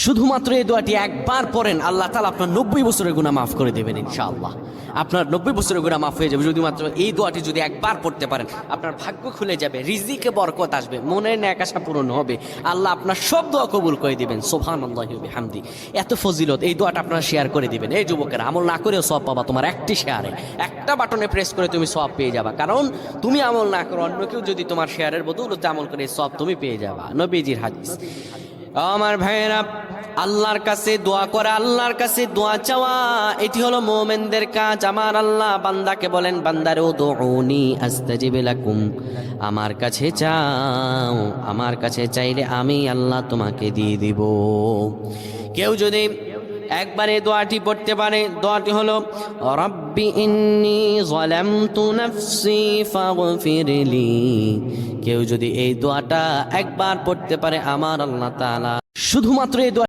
শুধুমাত্র এই দোয়াটি একবার পড়েন, আল্লাহ তাআলা আপনার 90 বছরের গুনাহ মাফ করে দেবেন ইনশাআল্লাহ। আপনার 90 বছরের গুনাহ মাফ হয়ে যাবে যদি মাত্র এই দোয়াটি যদি একবার পড়তে পারেন। আপনার ভাগ্য খুলে যাবে, রিজিকে বরকত আসবে, মনের ন্যাক আশা পূরণ হবে, আল্লাহ আপনার সব দোয়া কবুল করে দিবেন। সুবহানাল্লাহি ওয়া বিহামদি। এত ফজিলত, এই দোয়াটা আপনারা শেয়ার করে দিবেন। এই যুবকেরা, আমল না করেও সওয়াব পাবা। তোমার একটি শেয়ারে, একটা বাটনে প্রেস করে তুমি সওয়াব পেয়ে যাবা। কারণ তুমি আমল না করো, অন্য কেউ যদি তোমার শেয়ারের বদৌলতে আমল করে, সওয়াব তুমি পেয়ে যাবা। নবীজির হাদিস। আমার ভাইয়েরা, আল্লাহর কাছে দোয়া করা, আল্লাহর কাছে দোয়া চাওয়া, এটি হলো মুমিনদের কাজ। আমার আল্লাহ বান্দাকে বলেন, বান্দারে উদউনি আস্তাজিব লাকুম, আমার কাছে চাও, আমার কাছে চাইলে আমি আল্লাহ তোমাকে দিয়ে দিব। কেউ যদি একবারে দোয়াটি পড়তে পারে, দোয়াটি হলো রব্বি ইন্নী যালামতু নাফসি ফাগফিরলি। কেউ যদি এই দোয়াটা একবার পড়তে পারে, আমার আল্লাহ তাআলা শুধুমাত্র এই দোয়া